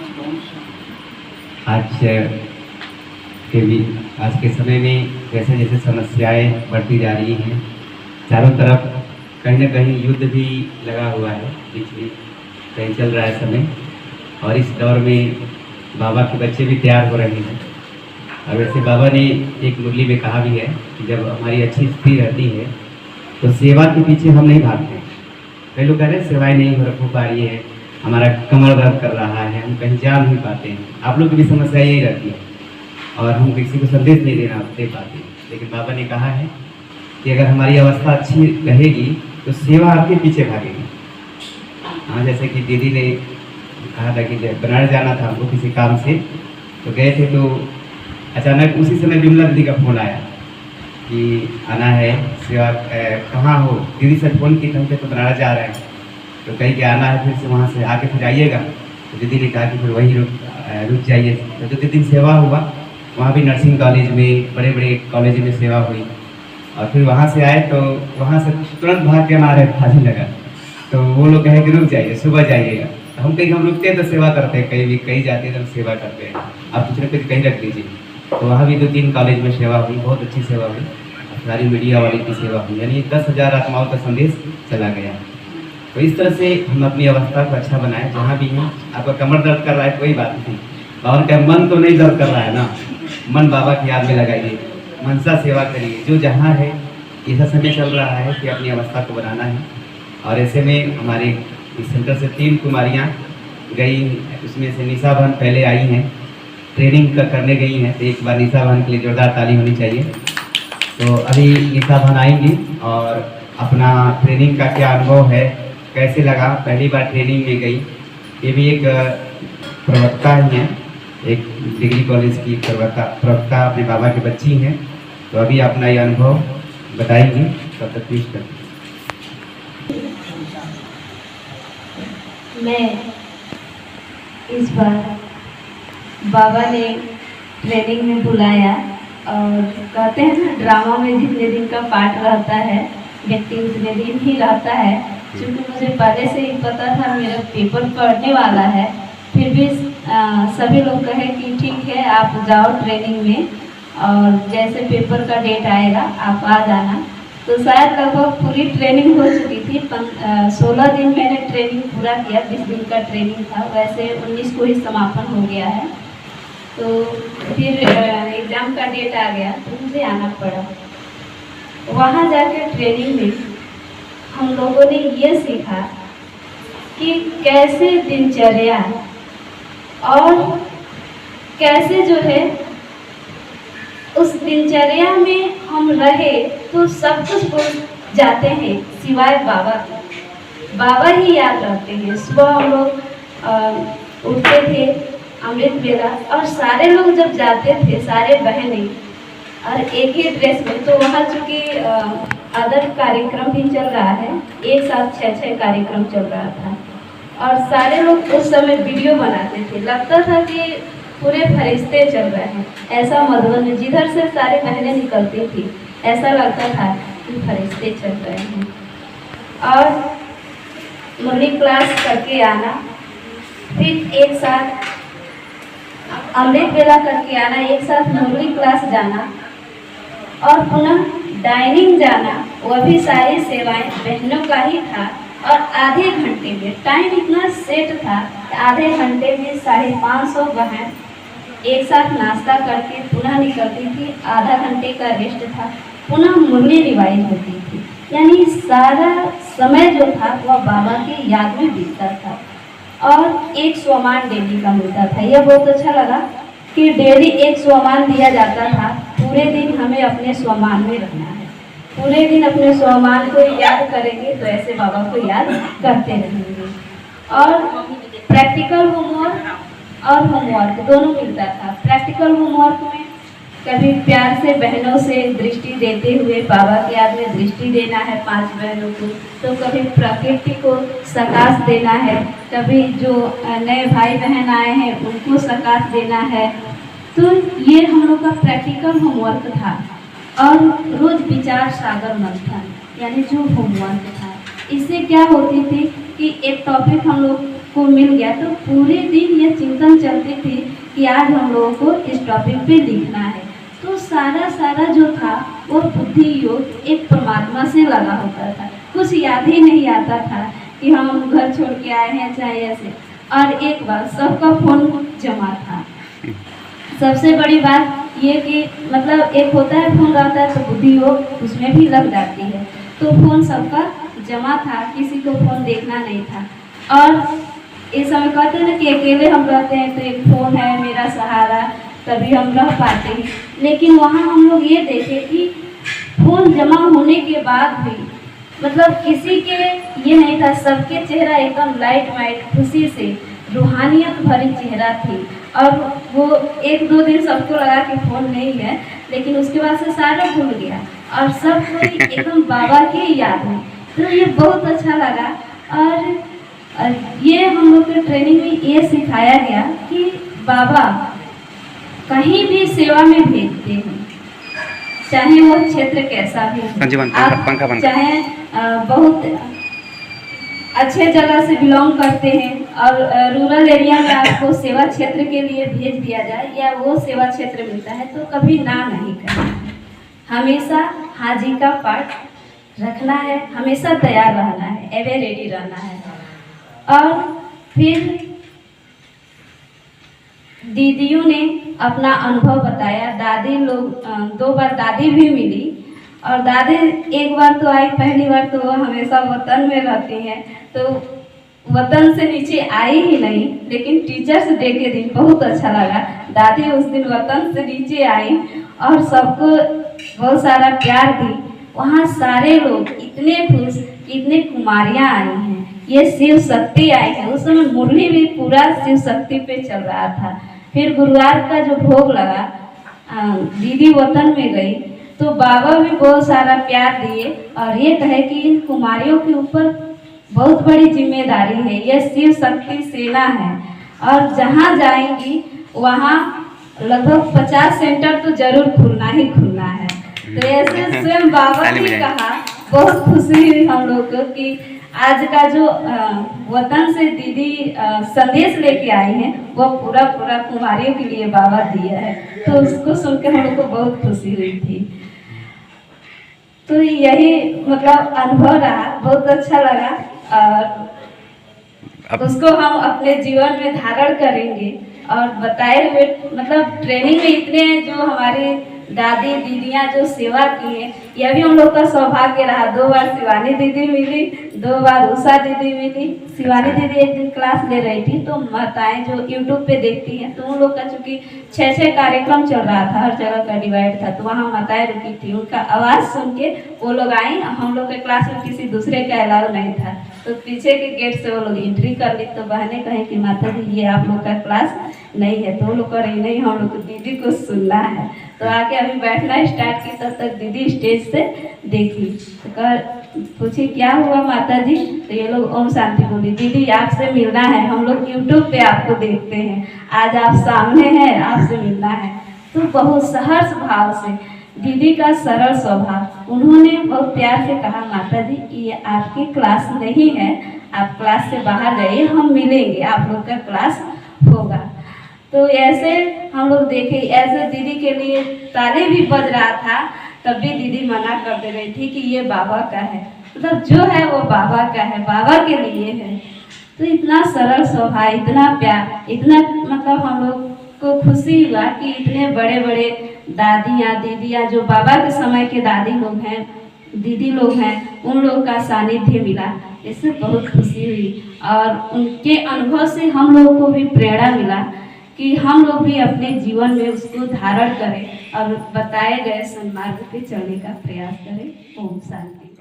आज आज के समय में जैसे जैसे समस्याएं बढ़ती जा रही हैं, चारों तरफ कहीं ना कहीं युद्ध भी लगा हुआ है, बीच में कहीं चल रहा है समय। और इस दौर में बाबा के बच्चे भी तैयार हो रहे हैं। और वैसे बाबा ने एक मुरली में कहा भी है कि जब हमारी अच्छी स्थिति रहती है तो सेवा के पीछे हम नहीं भागते। कई लोग कह रहे हैं सेवाएं नहीं हो पा रही है, हमारा कमर दर्द कर रहा है, हम कहीं जा नहीं पाते हैं। आप लोग की भी समस्या यही रहती है और हम किसी को संदेश नहीं दे पाते। लेकिन बाबा ने कहा है कि अगर हमारी अवस्था अच्छी रहेगी तो सेवा आपके पीछे भागेगी। हाँ, जैसे कि दीदी ने कहा था कि बनारस जाना था हमको किसी काम से, तो गए थे तो अचानक उसी समय विमला दीदी का फ़ोन आया कि आना है, सेवा कहाँ हो। दीदी से फ़ोन की हम तो बनारस जा रहे हैं, तो कहीं के आना है, फिर से वहाँ से आके फिर आइएगा। तो दीदी ने कहा कि फिर वहीं रुक जाइए। तो जो दिन सेवा हुआ वहाँ भी नर्सिंग कॉलेज में, बड़े बड़े कॉलेज में सेवा हुई। और फिर वहाँ से आए तो वहाँ से तुरंत भाग के हमारे खाने लगा। तो वो लोग कहे कि रुक जाइए, सुबह जाइएगा। तो हम कहीं हम रुकते हैं तो सेवा करते हैं, कहीं भी कहीं जाते हैं तो हम सेवा करते हैं। आप कुछ न कुछ कहीं रख दीजिए। तो वहाँ भी 2-3 कॉलेज में सेवा हुई, बहुत अच्छी सेवा हुई। सारी मीडिया वाली की सेवा हुई, यानी 10,000 आत्माओं का संदेश चला गया। तो इस तरह से हम अपनी अवस्था को अच्छा बनाएं। जहाँ भी हैं, आपका कमर दर्द कर रहा है कोई बात नहीं, और क्या मन तो नहीं दर्द कर रहा है ना, मन बाबा की याद में लगाइए, मनसा सेवा करिए। जो जहाँ है, ऐसा समय चल रहा है कि अपनी अवस्था को बनाना है। और ऐसे में हमारे इस सेंटर से 3 कुमारियाँ गई, उसमें से निशा बहन पहले आई हैं, ट्रेनिंग करने गई हैं। तो एक बार निशा बहन के लिए जोरदार ताली होनी चाहिए। तो अभी निशा बहन आएंगी और अपना ट्रेनिंग का क्या अनुभव है, कैसे लगा, पहली बार ट्रेनिंग में गई। ये भी एक प्रवक्ता ही हैं, एक डिग्री कॉलेज की प्रवक्ता अपने बाबा की बच्ची हैं। तो अभी अपना ये अनुभव बताएंगी, तब तक पेश करती। मैं इस बार बाबा ने ट्रेनिंग में बुलाया और कहते हैं ना, ड्रामा में जितने दिन का पार्ट रहता है व्यक्ति उतने दिन ही रहता है। क्योंकि मुझे पहले से ही पता था मेरा पेपर पढ़ने वाला है, फिर भी सभी लोग कहे कि ठीक है आप जाओ ट्रेनिंग में और जैसे पेपर का डेट आएगा आप आ जाना। तो शायद लगभग पूरी ट्रेनिंग हो चुकी थी। 16 दिन मैंने ट्रेनिंग पूरा किया, 20 दिन का ट्रेनिंग था। वैसे 19 को ही समापन हो गया है। तो फिर एग्ज़ाम का डेट आ गया तो मुझे आना पड़ा। वहाँ जाकर ट्रेनिंग में हम लोगों ने ये सीखा कि कैसे दिनचर्या और कैसे जो है उस दिनचर्या में हम रहे तो सब कुछ भूल जाते हैं सिवाय बाबा के। बाबा ही याद रखते हैं। सुबह हम लोग उठते थे अमृत बेला, और सारे लोग जब जाते थे, सारे बहनें और एक ही ड्रेस में, तो वहाँ चूँकि अदर कार्यक्रम भी चल रहा है, एक साथ 6-6 कार्यक्रम चल रहा था। और सारे लोग उस समय वीडियो बनाते थे, लगता था कि पूरे फरिश्ते चल रहे हैं। ऐसा मधुबन में जिधर से सारे बहनें निकलती थी ऐसा लगता था कि फरिश्ते चल रहे हैं। और मुरली क्लास करके आना, फिर एक साथ अमृत बेला करके आना, एक साथ मुरली क्लास जाना और पुनः डाइनिंग जाना। वह भी सारी सेवाएं बहनों का ही था। और आधे घंटे में टाइम इतना सेट था, आधे घंटे में 550 बहन एक साथ नाश्ता करके पुनः निकलती थी। आधा घंटे का रेस्ट था, पुनः मुरली रिवाइज होती थी। यानी सारा समय जो था वह बाबा की याद में बीतता था। और एक स्वमान डेली का मिलता था। यह बहुत अच्छा लगा कि डेली एक स्वमान दिया जाता था। पूरे दिन हमें अपने स्वमान में रहना है, पूरे दिन अपने स्वमान को याद करेंगे तो ऐसे बाबा को याद करते रहेंगे। और प्रैक्टिकल होमवर्क और होमवर्क दोनों मिलता था। प्रैक्टिकल होमवर्क में कभी प्यार से बहनों से दृष्टि देते हुए बाबा की याद में दृष्टि देना है 5 बहनों को, तो कभी प्रकृति को सकाश देना है, कभी जो नए भाई बहन आए हैं उनको सकाश देना है। तो ये हम लोग का प्रैक्टिकल होमवर्क था। और रोज विचार सागर मंथन, यानी जो होमवर्क था, इससे क्या होती थी कि एक टॉपिक हम लोग को मिल गया तो पूरे दिन ये चिंतन चलती थी कि आज हम लोगों को इस टॉपिक पे लिखना है। तो सारा जो था वो बुद्धि योग एक परमात्मा से लगा होता था, कुछ याद ही नहीं आता था कि हम घर छोड़ के आए हैं चाहे ऐसे। और एक बार सबका फोन जमा था। सबसे बड़ी बात ये कि मतलब एक होता है फोन रहता है तो बुद्धि योग उसमें भी लग जाती है, तो फोन सबका जमा था, किसी को फोन देखना नहीं था। और इस समय कहते हैं ना कि अकेले हम रहते हैं तो एक फ़ोन है मेरा सहारा, तभी हम रह पाते हैं। लेकिन वहाँ हम लोग ये देखे कि फ़ोन जमा होने के बाद भी मतलब किसी के ये नहीं था, सबके चेहरा एकदम लाइट वाइट खुशी से रूहानियत भरी चेहरा थी। और वो एक दो दिन सबको लगा कि फ़ोन नहीं है, लेकिन उसके बाद से सारा भूल गया और सब कोई एकदम बाबा की याद में। तो ये बहुत अच्छा लगा। और ये हम लोग के ट्रेनिंग में ये सिखाया गया कि बाबा कहीं भी सेवा में भेजते हैं, चाहे वो क्षेत्र कैसा भी हो, आप चाहे बहुत अच्छे जगह से बिलोंग करते हैं और रूरल एरिया में आपको सेवा क्षेत्र के लिए भेज दिया जाए या वो सेवा क्षेत्र मिलता है तो कभी ना नहीं करना है। हमेशा हाजी का पाठ रखना है, हमेशा तैयार रहना है, एवे रेडी रहना है। और फिर दीदियों ने अपना अनुभव बताया। दादी लोग 2 बार दादी भी मिली और दादी एक बार तो आई, पहली बार तो वो हमेशा वतन में रहती हैं तो वतन से नीचे आई ही नहीं, लेकिन टीचर्स डे के दिन बहुत अच्छा लगा। दादी उस दिन वतन से नीचे आई और सबको बहुत सारा प्यार दी। वहाँ सारे लोग इतने खुश, इतने कुमारियाँ आई हैं, ये शिव शक्ति आई है। उस समय मुरली भी पूरा शिव शक्ति पे चल रहा था। फिर गुरुवार का जो भोग लगा, दीदी वतन में गई तो बाबा भी बहुत सारा प्यार दिए और ये कहे कि इन कुमारियों के ऊपर बहुत बड़ी जिम्मेदारी है, ये शिव शक्ति सेना है और जहाँ जाएंगी वहाँ लगभग 50 सेंटर तो जरूर खुलना ही खुलना है। तो ऐसे स्वयं बाबा ने कहा, बहुत खुशी हुई हम लोग को कि आज का जो वतन से दीदी संदेश लेके आई हैं वो पूरा कुमारियों के लिए बाबा दिया है। तो उसको सुन के हम लोग को बहुत खुशी हुई थी। तो यही मतलब अनुभव रहा, बहुत अच्छा लगा और उसको हम अपने जीवन में धारण करेंगे। और बताए हुए मतलब ट्रेनिंग में इतने जो हमारे दादी दीदियाँ जो सेवा की है, यह भी हम लोग का सौभाग्य रहा। 2 बार शिवानी दीदी मिली, 2 बार उषा दीदी मिली। शिवानी दीदी एक दिन क्लास ले रही थी तो माताएं जो यूट्यूब पे देखती हैं तो उन लोग का चूँकि 6 कार्यक्रम चल रहा था, हर जगह का डिवाइड था, तो वहाँ माताएं रुकी थी। उनका आवाज़ सुन के वो लोग आई। हम लोग के क्लास में किसी दूसरे का अलाउ नहीं था तो पीछे के गेट से वो लोग एंट्री कर ली। तो बहनें कहें कि माता जी ये आप लोग का क्लास नहीं है, तो वो लोग कह रही नहीं, हम लोग को दीदी को सुनना है। तो आके अभी बैठना स्टार्ट की, तब तक दीदी स्टेज से देखी तो पूछी क्या हुआ माता जी, तो ये लोग ओम शांति बोली, दीदी आपसे मिलना है, हम लोग यूट्यूब पे आपको देखते हैं, आज आप सामने हैं, आपसे मिलना है। तो बहुत सहर्ष भाव से दीदी का सरल स्वभाव, उन्होंने बहुत प्यार से कहा माता जी ये आपकी क्लास नहीं है, आप क्लास से बाहर जाइए, हम मिलेंगे, आप लोग का क्लास होगा। तो ऐसे हम लोग देखे, ऐसे दीदी के लिए ताले भी बज रहा था, तब भी दीदी मना कर दे रही थी कि ये बाबा का है, मतलब जो है वो बाबा का है, बाबा के लिए है। तो इतना सरल स्वभाव, इतना प्यार, इतना मतलब हम लोग को खुशी हुआ कि इतने बड़े बड़े दादियाँ दीदियाँ जो बाबा के समय के दादी लोग हैं, दीदी लोग हैं, उन लोग का सानिध्य मिला, इससे बहुत खुशी हुई। और उनके अनुभव से हम लोगों को भी प्रेरणा मिला कि हम लोग भी अपने जीवन में उसको धारण करें और बताए गए सन्मार्ग पे चलने का प्रयास करें। ओम शांति।